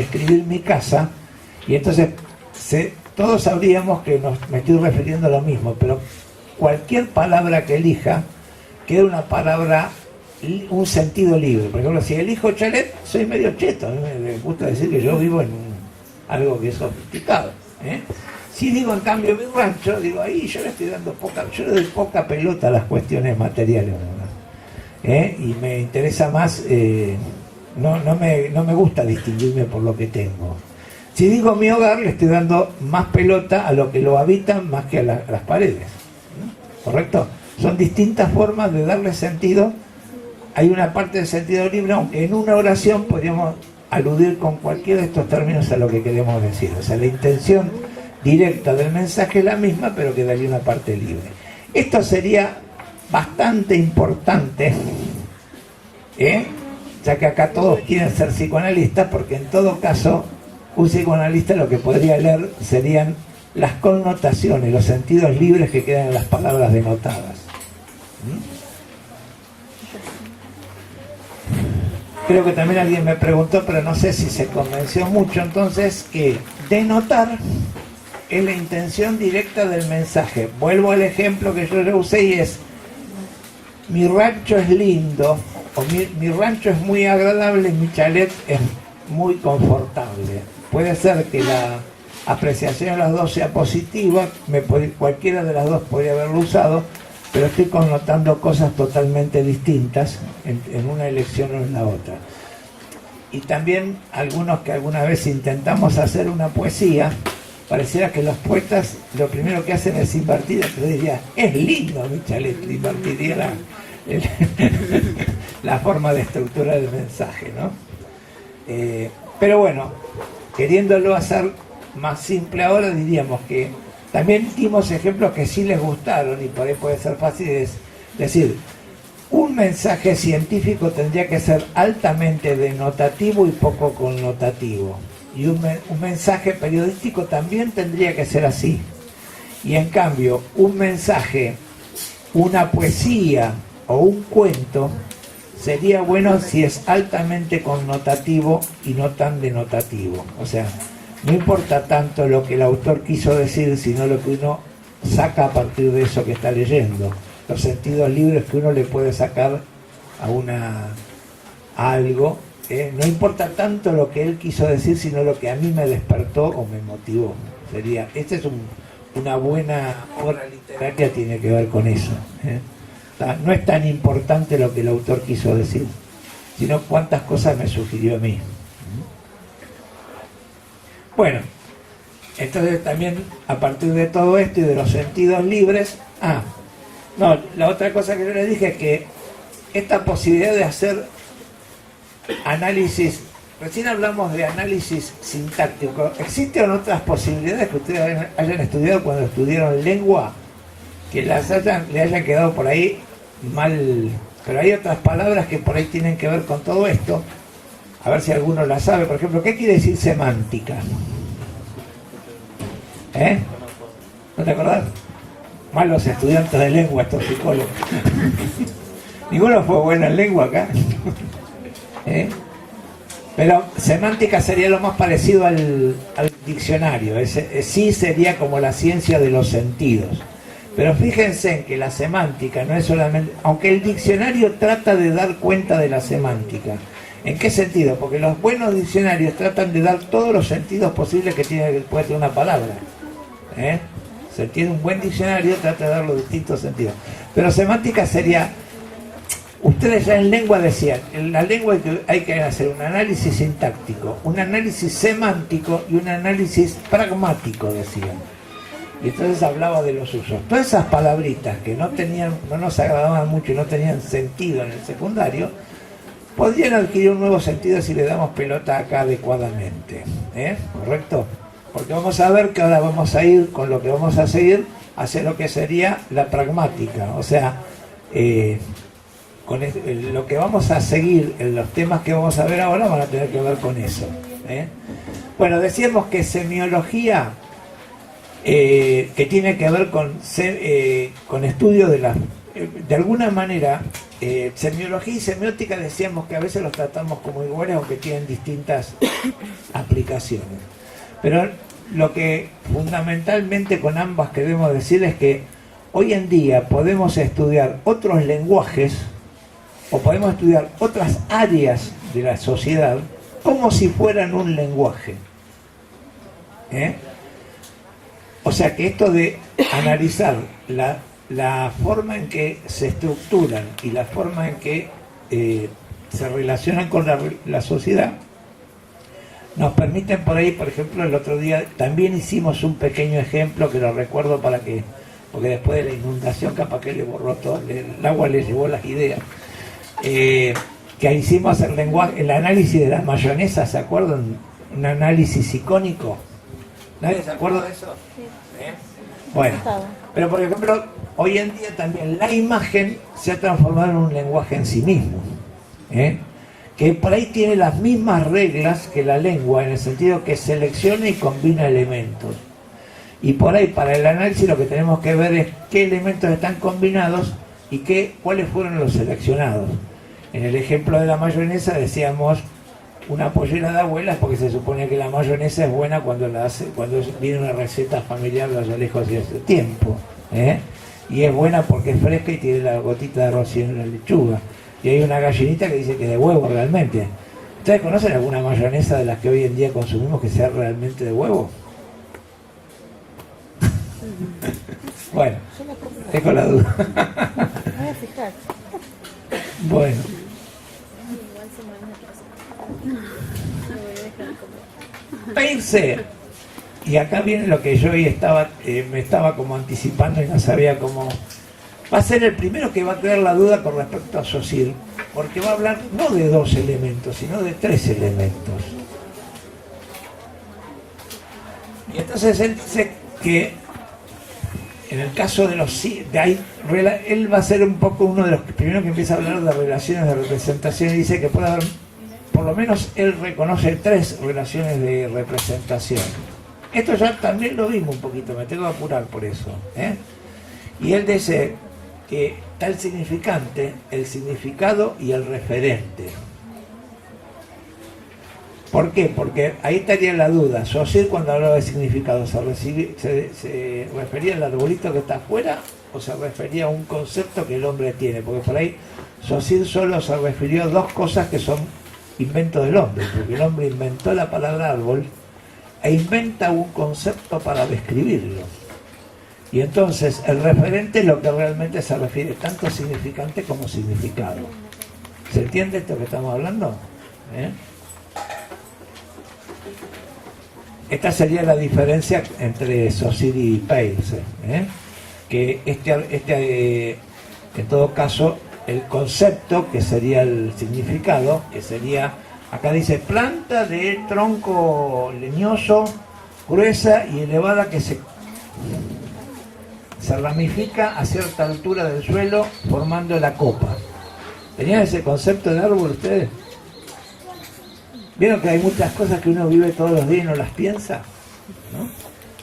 describir mi casa, y entonces todos sabríamos que me estoy refiriendo a lo mismo, pero cualquier palabra que elija queda una palabra, un sentido libre. Por ejemplo, si elijo chalet, soy medio cheto, me gusta decir que yo vivo en algo que es sofisticado, ¿eh? Si digo en cambio mi rancho, digo ahí yo le doy poca pelota a las cuestiones materiales, ¿verdad? Y me interesa más, no me gusta distinguirme por lo que tengo. Si digo mi hogar, le estoy dando más pelota a lo que lo habitan más que a las paredes, ¿no? ¿Correcto? Son distintas formas de darle sentido. Hay una parte del sentido libre, aunque en una oración podríamos aludir con cualquiera de estos términos a lo que queremos decir. O sea, la intención directa del mensaje es la misma, pero quedaría una parte libre. Esto sería bastante importante, ya que acá todos quieren ser psicoanalistas, porque en todo caso un psicoanalista lo que podría leer serían las connotaciones, los sentidos libres que quedan en las palabras denotadas. Creo que también alguien me preguntó, pero no sé si se convenció mucho, entonces, que denotar es la intención directa del mensaje. Vuelvo al ejemplo que yo le usé y es: mi rancho es lindo, o mi rancho es muy agradable, mi chalet es muy confortable. Puede ser que la apreciación de las dos sea positiva, cualquiera de las dos podría haberlo usado, pero estoy connotando cosas totalmente distintas en una elección o en la otra. Y también algunos que alguna vez intentamos hacer una poesía, pareciera que los poetas lo primero que hacen es invertir, pero diría, es lindo mi chalet, invertiría la forma de estructura del mensaje, ¿no? Pero bueno, queriéndolo hacer más simple ahora, diríamos que también dimos ejemplos que sí les gustaron, y por ahí puede ser fácil, es decir, un mensaje científico tendría que ser altamente denotativo y poco connotativo, y un mensaje periodístico también tendría que ser así. Y en cambio, un mensaje, una poesía o un cuento sería bueno si es altamente connotativo y no tan denotativo. O sea, no importa tanto lo que el autor quiso decir, sino lo que uno saca a partir de eso que está leyendo. Los sentidos libres que uno le puede sacar a algo. No importa tanto lo que él quiso decir, sino lo que a mí me despertó o me motivó. Esta es una buena obra literaria, tiene que ver con eso. No es tan importante lo que el autor quiso decir, sino cuántas cosas me sugirió a mí. Bueno, entonces también a partir de todo esto y de los sentidos libres, la otra cosa que yo les dije es que esta posibilidad de hacer análisis, recién hablamos de análisis sintáctico, ¿existen otras posibilidades que ustedes hayan estudiado cuando estudiaron lengua, que le hayan quedado por ahí mal? Pero hay otras palabras que por ahí tienen que ver con todo esto. A ver si alguno la sabe. Por ejemplo, ¿qué quiere decir semántica? ¿No te acordás? Malos estudiantes de lengua, estos psicólogos. Ninguno fue bueno en lengua acá. Pero semántica sería lo más parecido al diccionario. Sí sería como la ciencia de los sentidos. Pero fíjense en que la semántica no es solamente... Aunque el diccionario trata de dar cuenta de la semántica. ¿En qué sentido? Porque los buenos diccionarios tratan de dar todos los sentidos posibles que puede tener una palabra. Se tiene un buen diccionario, trata de dar los distintos sentidos. Pero semántica sería... Ustedes ya en lengua decían, en la lengua hay que hacer un análisis sintáctico, un análisis semántico y un análisis pragmático, decían. Y entonces hablaba de los usos. Todas esas palabritas que no nos agradaban mucho y no tenían sentido en el secundario, podrían adquirir un nuevo sentido si le damos pelota acá adecuadamente. ¿Correcto? Porque vamos a ver que ahora vamos a ir con lo que vamos a seguir hacia lo que sería la pragmática. O sea, lo que vamos a seguir, en los temas que vamos a ver ahora van a tener que ver con eso. Bueno, decíamos que semiología, que tiene que ver con estudio de alguna manera, semiología y semiótica decíamos que a veces los tratamos como iguales aunque tienen distintas aplicaciones. Pero lo que fundamentalmente con ambas queremos decir es que hoy en día podemos estudiar otros lenguajes o podemos estudiar otras áreas de la sociedad como si fueran un lenguaje. O sea que esto de analizar la forma en que se estructuran y la forma en que se relacionan con la sociedad nos permiten por ahí, por ejemplo, el otro día también hicimos un pequeño ejemplo que lo recuerdo porque después de la inundación capaz que le borró todo, el agua le llevó las ideas, que hicimos el análisis de las mayonesas, ¿se acuerdan? Un análisis icónico. ¿Nadie se acuerda de eso? Sí. Bueno, pero por ejemplo, hoy en día también la imagen se ha transformado en un lenguaje en sí mismo, que por ahí tiene las mismas reglas que la lengua, en el sentido que selecciona y combina elementos. Y por ahí, para el análisis, lo que tenemos que ver es qué elementos están combinados y cuáles fueron los seleccionados. En el ejemplo de la mayonesa decíamos una pollera de abuelas, porque se supone que la mayonesa es buena cuando viene una receta familiar de allá lejos de hace tiempo, y es buena porque es fresca y tiene la gotita de rocío en la lechuga. Y hay una gallinita que dice que de huevo realmente. ¿Ustedes conocen alguna mayonesa de las que hoy en día consumimos que sea realmente de huevo? Bueno, dejo la duda. Voy a fijar. Bueno. Peirse. Y acá viene lo que yo hoy me estaba como anticipando y no sabía cómo. Va a ser el primero que va a crear la duda con respecto a Saussure, porque va a hablar no de 2 elementos, sino de 3 elementos. Y entonces él dice que en el caso de él va a ser un poco uno de los primeros que empieza a hablar de relaciones de representación y dice que puede haber, por lo menos él reconoce 3 relaciones de representación. Esto ya también lo vimos un poquito, me tengo que apurar por eso. Y él dice que está el significante, el significado y el referente. ¿Por qué? Porque ahí estaría la duda. Saussure, cuando hablaba de significado, ¿se refería al arbolito que está afuera o se refería a un concepto que el hombre tiene? Porque por ahí Saussure solo se refirió a 2 cosas que son inventos del hombre, porque el hombre inventó la palabra árbol e inventa un concepto para describirlo. Y entonces el referente es lo que realmente se refiere tanto a significante como significado. ¿Se entiende esto que estamos hablando? Esta sería la diferencia entre Saussure y Peirce, que en todo caso, el concepto, que sería el significado, que sería, acá dice, planta de tronco leñoso, gruesa y elevada que se ramifica a cierta altura del suelo formando la copa. ¿Tenían ese concepto de árbol ustedes? ¿Vieron que hay muchas cosas que uno vive todos los días y no las piensa? ¿No?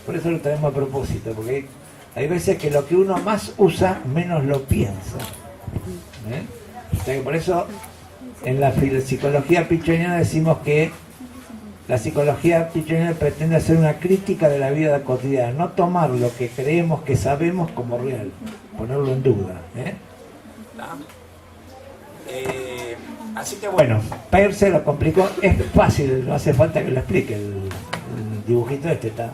Por eso lo tenemos a propósito, porque hay veces que lo que uno más usa, menos lo piensa. O sea que por eso en la psicología pichoniana decimos que la psicología pichoniana pretende hacer una crítica de la vida cotidiana, no tomar lo que creemos que sabemos como real, ponerlo en duda. Así que bueno, Peirce lo complicó, es fácil, no hace falta que lo explique, el dibujito está.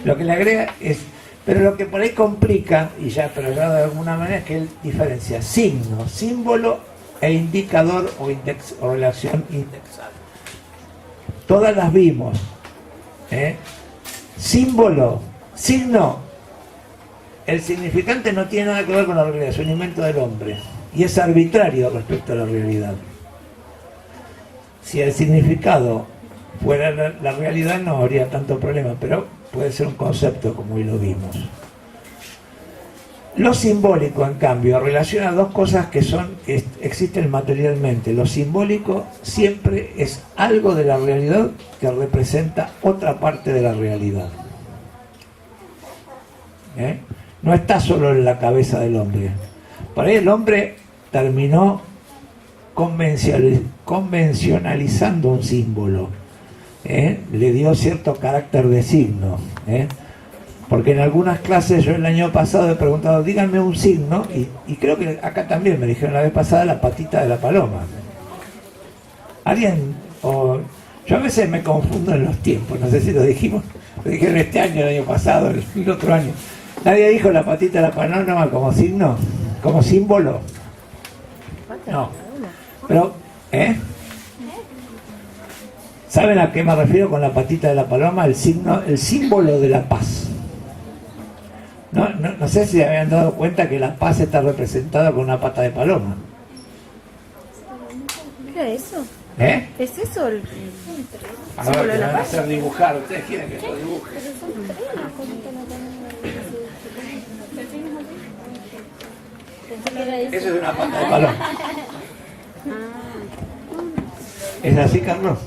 Lo que le agrega es, pero lo que por ahí complica, pero ya de alguna manera, es que él diferencia signo, símbolo e indicador o relación indexal. Todas las vimos. Símbolo, signo, el significante no tiene nada que ver con la realidad, es un invento del hombre. Y es arbitrario respecto a la realidad. Si el significado fuera la realidad no habría tanto problema, pero puede ser un concepto como hoy lo vimos. Lo simbólico, en cambio, relaciona 2 cosas que existen materialmente. Lo simbólico siempre es algo de la realidad que representa otra parte de la realidad. No está solo en la cabeza del hombre. Por ahí el hombre terminó convencionalizando un símbolo, le dio cierto carácter de signo, porque en algunas clases yo el año pasado he preguntado, díganme un signo, y creo que acá también me dijeron la vez pasada la patita de la paloma. ¿Alguien? Yo a veces me confundo en los tiempos, no sé si lo dijimos, lo dijeron este año, el año pasado, el otro año. ¿Nadie dijo la patita de la paloma como signo? ¿Como símbolo? No. Pero, ¿saben a qué me refiero con la patita de la paloma? El símbolo de la paz. No sé si habían dado cuenta que la paz está representada con una pata de paloma. ¿Qué es eso? ¿Es eso el A símbolo ver, de me la van a paz? hacer dibujar. ¿Ustedes quieren que yo dibuje? Eso es una pata de paloma. ¿Es así, Carlos?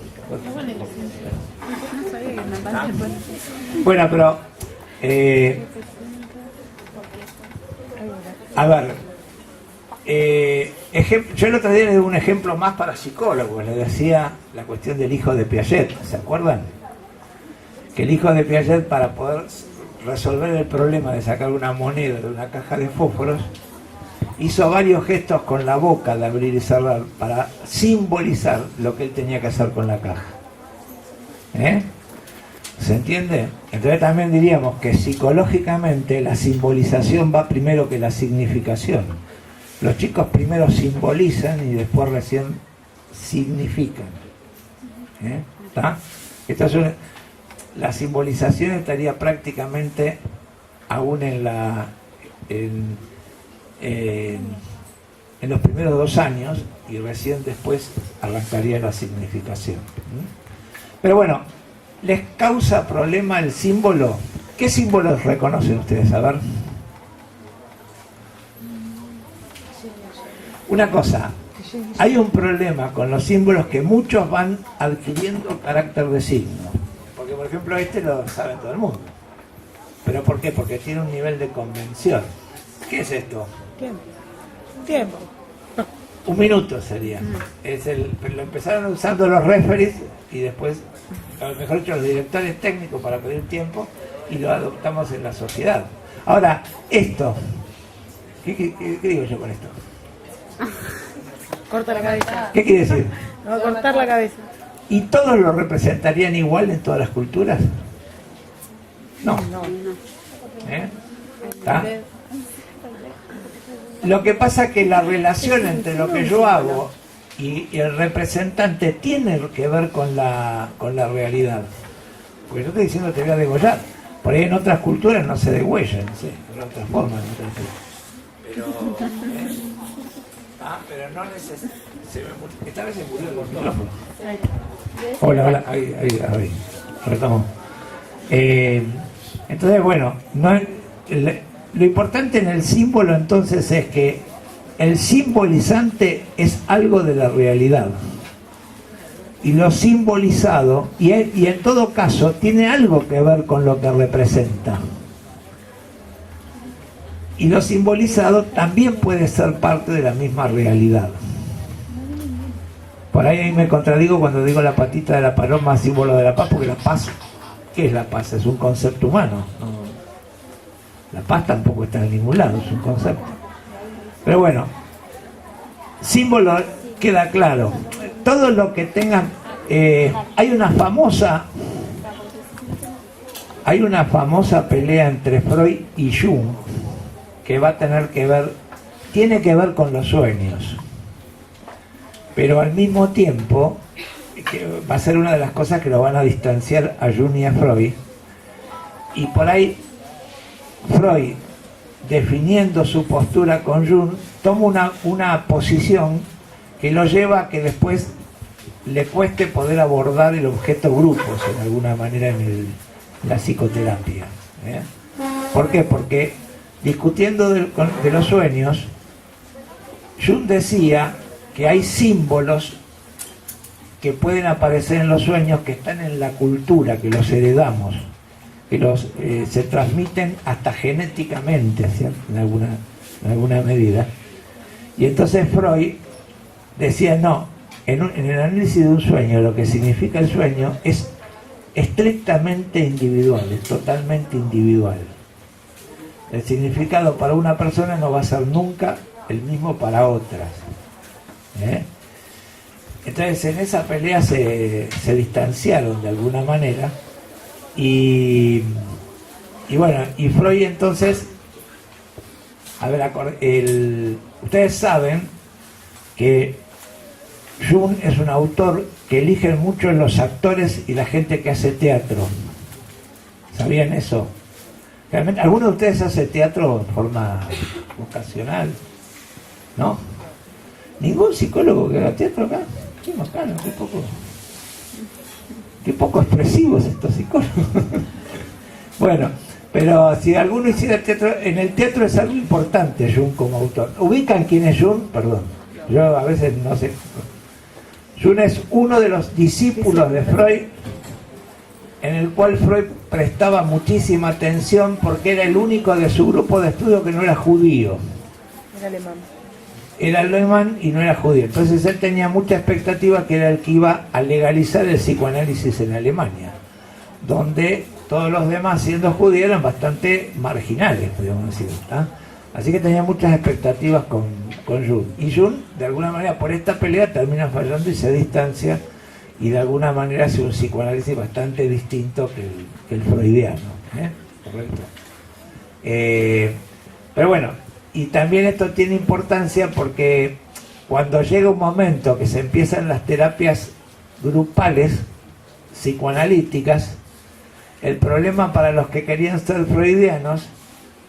Bueno, pero a ver, yo el otro día le di un ejemplo más para psicólogos. Le decía la cuestión del hijo de Piaget, ¿se acuerdan? Que el hijo de Piaget, para poder resolver el problema de sacar una moneda de una caja de fósforos, hizo varios gestos con la boca de abrir y cerrar para simbolizar lo que él tenía que hacer con la caja. ¿Se entiende? Entonces también diríamos que psicológicamente la simbolización va primero que la significación. Los chicos primero simbolizan y después recién significan. ¿Está? Entonces la simbolización estaría prácticamente aún en los primeros 2 años y recién después arrancaría la significación. Pero bueno, ¿les causa problema el símbolo? ¿Qué símbolos reconocen ustedes? A ver. Una cosa, hay un problema con los símbolos que muchos van adquiriendo carácter de signo. Porque por ejemplo este lo sabe todo el mundo. ¿Pero por qué? Porque tiene un nivel de convención. ¿Qué es esto? Tiempo. 1 minuto sería. Lo empezaron usando los referees y después, mejor dicho, los directores técnicos para pedir tiempo, y lo adoptamos en la sociedad. Ahora, esto, ¿qué digo yo con esto? Corta la cabeza. ¿Qué quiere decir? No va a cortar la cabeza. ¿Y todos lo representarían igual en todas las culturas? No. ¿Está? Lo que pasa es que la relación entre lo que yo hago y el representante tiene que ver con la realidad. Porque yo estoy diciendo te voy a degollar. Por ahí en otras culturas no se degüellan, ¿sí? De otras formas. Pero no necesita. Esta vez se murió el micrófono. Hola, ahí. Retomo. Entonces, bueno, lo importante en el símbolo entonces es que el simbolizante es algo de la realidad. Y lo simbolizado, y en todo caso, tiene algo que ver con lo que representa. Y lo simbolizado también puede ser parte de la misma realidad. Por ahí me contradigo cuando digo la patita de la paloma, símbolo de la paz, porque la paz, ¿qué es la paz? Es un concepto humano. ¿No? La paz tampoco está en ningún lado, es un concepto. Pero bueno, símbolo queda claro. Todo lo que tengan... hay una famosa pelea entre Freud y Jung que va a tiene que ver con los sueños. Pero al mismo tiempo, que va a ser una de las cosas que lo van a distanciar a Jung y a Freud. Y por ahí, Freud, definiendo su postura con Jung, toma una posición que lo lleva a que después le cueste poder abordar el objeto grupos, en alguna manera, en la psicoterapia. ¿Por qué? Porque discutiendo de los sueños, Jung decía que hay símbolos que pueden aparecer en los sueños que están en la cultura, que los heredamos, que se transmiten hasta genéticamente, ¿cierto? En alguna medida, Y entonces Freud decía, no, en el análisis de un sueño, lo que significa el sueño es estrictamente individual, es totalmente individual. El significado para una persona no va a ser nunca el mismo para otras. Entonces en esa pelea se distanciaron de alguna manera y bueno, y Freud entonces, a ver, ustedes saben que Jung es un autor que eligen mucho los actores y la gente que hace teatro. ¿Sabían eso? Realmente, ¿alguno de ustedes hace teatro de forma ocasional? ¿No? ¿Ningún psicólogo que haga teatro acá? Qué bacano, qué poco expresivos estos psicólogos. Bueno, pero si alguno hiciera teatro, en el teatro es algo importante Jung como autor. ¿Ubican quién es Jung? Perdón, yo a veces no sé. Jung es uno de los discípulos de Freud, en el cual Freud prestaba muchísima atención porque era el único de su grupo de estudio que no era judío. Era alemán. Era alemán y no era judío. Entonces él tenía mucha expectativa que era el que iba a legalizar el psicoanálisis en Alemania, donde todos los demás, siendo judíos, eran bastante marginales, podríamos decir, ¿tá? Así que tenía muchas expectativas con Jung. Y Jung, de alguna manera, por esta pelea termina fallando y se distancia, y de alguna manera hace un psicoanálisis bastante distinto que el freudiano. ¿Correcto? Pero bueno, y también esto tiene importancia porque cuando llega un momento que se empiezan las terapias grupales psicoanalíticas, el problema para los que querían ser freudianos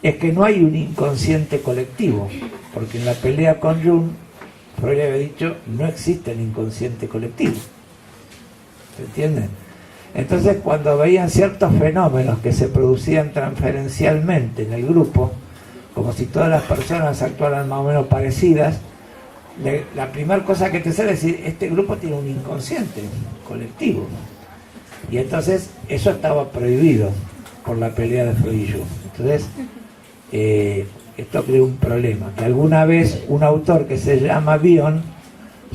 es que no hay un inconsciente colectivo, porque en la pelea con Jung, Freud le había dicho, no existe el inconsciente colectivo. ¿Se entienden? Entonces, cuando veían ciertos fenómenos que se producían transferencialmente en el grupo, como si todas las personas actuaran más o menos parecidas, la primera cosa que te sale es decir, este grupo tiene un inconsciente colectivo. Y entonces, eso estaba prohibido por la pelea de Freud y Jung. Entonces, esto creó un problema, que alguna vez un autor que se llama Bion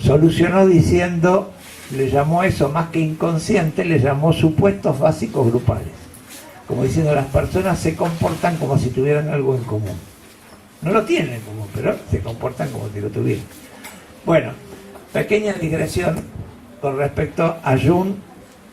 solucionó diciendo, le llamó eso más que inconsciente, le llamó supuestos básicos grupales, como diciendo las personas se comportan como si tuvieran algo en común. No lo tienen en común, pero se comportan como si lo tuvieran. Bueno, pequeña digresión con respecto a Jung